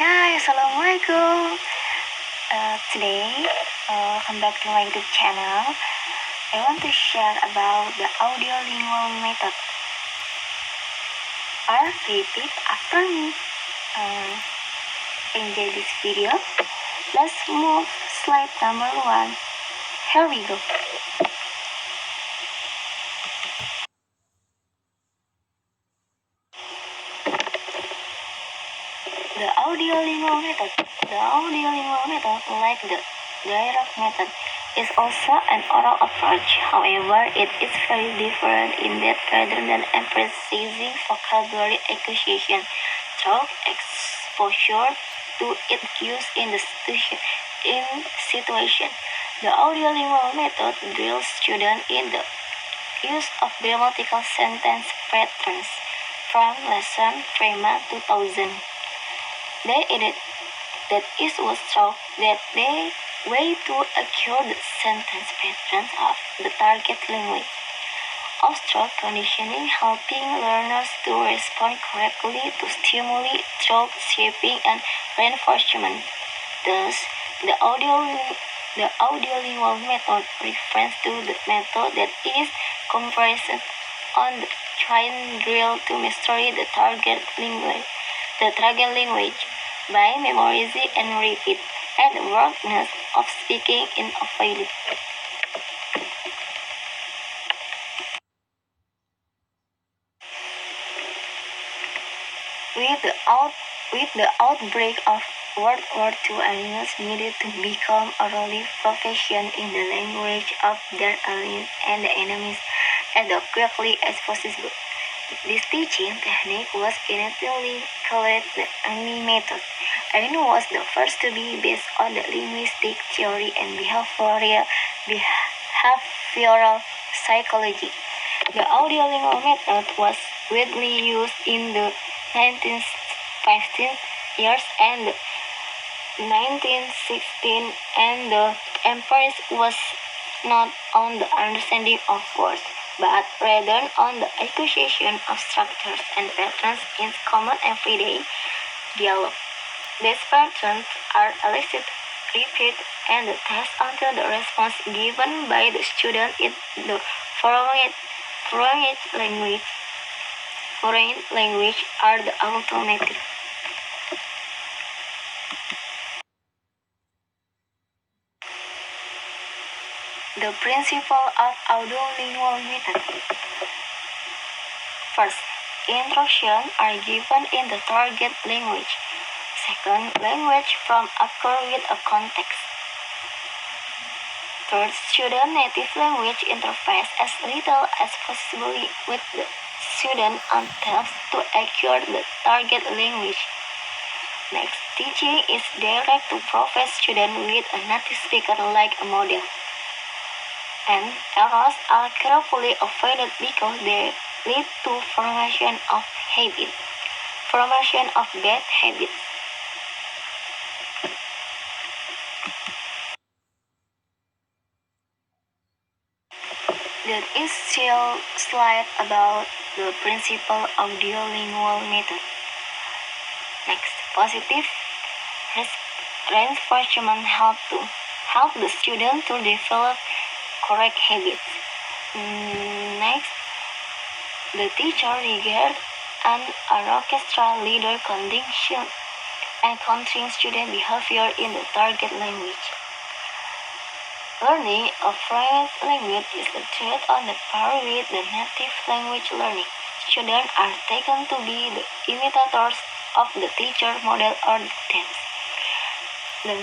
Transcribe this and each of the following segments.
Hai, Assalamualaikum. Today, welcome back to my YouTube channel. I want to share about the audiolingual method. Repeat after me. Enjoy this video. Let's move slide number 1. Here we go. The audiolingual method. The audiolingual method, like the direct method, is also an oral approach. However, it is very different in that rather than emphasizing vocabulary acquisition through exposure to its use in the situation. The audiolingual method drills students in the use of grammatical sentence patterns from lesson Prima 2000. They added that it was thought that the way to acquire the sentence patterns of the target language of stroke conditioning, helping learners to respond correctly to stimuli through shaping and reinforcement. Thus, the audiolingual method refers to the method that is comprised on the trained drill to master the target language by memorizing and repeat, and the workness of speaking in a field. With the outbreak of World War II, aliens needed to become orally proficient in the language of their allies and the enemies as quickly as possible. This teaching technique was initially called the Ernie method, and was the first to be based on the linguistic theory and behavioral psychology. The audiolingual method was widely used in the 1915 years and 1916, and the emphasis was not on the understanding of words, but rather on the acquisition of structures and patterns in common everyday dialogue. These patterns are elicited, repeated, and tested until the response given by the student in the foreign language are the automated. The principle of audiolingual method. First, instructions are given in the target language. Second, language from occur with a context. Third, student native language interface as little as possible with the student until to acquire the target language. Next, teaching is direct to provide student with a native speaker like a model. And errors are carefully avoided because they lead to formation of bad habits. That is still slide about the principle of audiolingual method. Next, positive reinforcement help the student to develop correct habits. Next, the teacher regards an orchestral leader conducting student behavior in the target language. Learning a foreign language is a threat on the par with the native language learning. Students are taken to be the imitators of the teacher, model, or the tense. The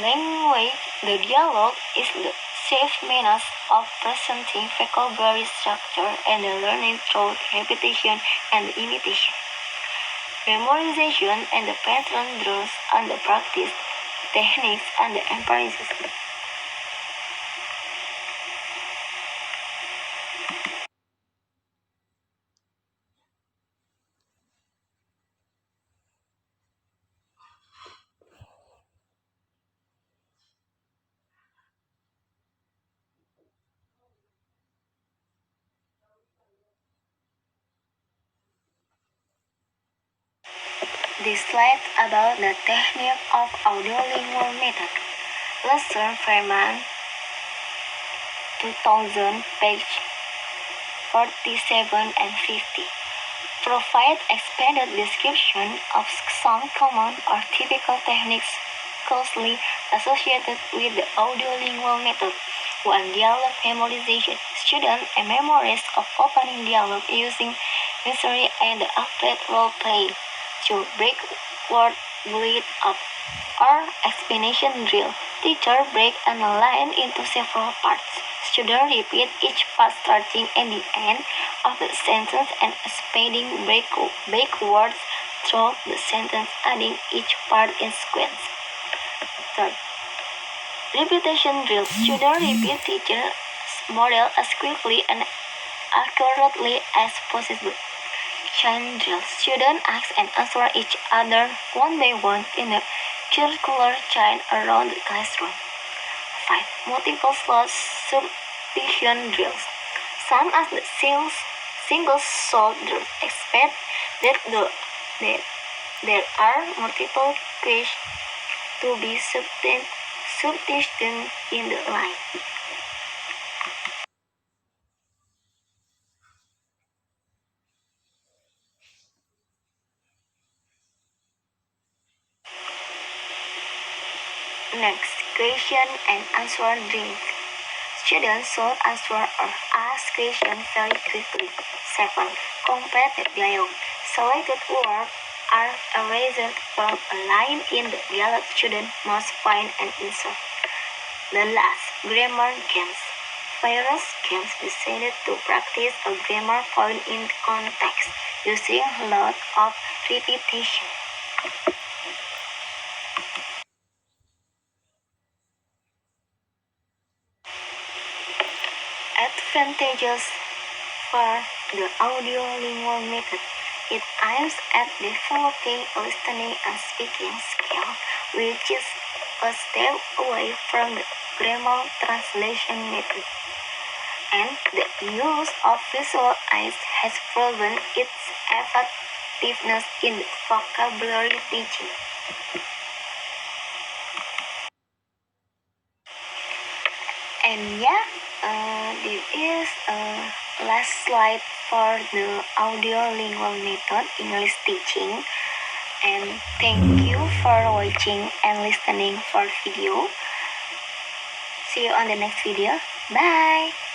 dialogue is the safe means of presenting vocabulary structure and the learning through repetition and imitation. Memorization and the pattern drills and the practice techniques and the emphasis. This slide about the technique of audiolingual method. Lesson Freeman 2000, page 47 and 50. Provide expanded description of some common or typical techniques closely associated with the audiolingual method. 1. Dialogue memorization. Students memorize of opening dialogue using mystery and acted role play. 2. Break word bullet up or explanation drill. Teacher break a line into several parts. Students repeat each part starting and the end of the sentence and expanding backwards through the sentence, adding each part in sequence. 3. Repetition drill. Students repeat teacher's model as quickly and accurately as possible. Chain drill. Students ask and answer each other one by one in a circular chain around the classroom. 5. Multiple slot substitution drills. Some as the single slot drills. Expect that there are multiple questions to be substituted in the line. Next, question and answer drill. Students should answer or ask questions very quickly. 7. Complete the dialogue. Selected words are erased from a line in the dialogue. Students must find and insert. The last, grammar games. Various games designed to practice a grammar found in context using a lot of repetition. Advantages for the audiolingual method. It aims at developing a listening and speaking skill, which is a step away from the grammar translation method. And the use of visual aids has proven its effectiveness in vocabulary teaching. And yeah, this is last slide for the audiolingual method English teaching. And thank you for watching and listening for video. See you on the next video. Bye.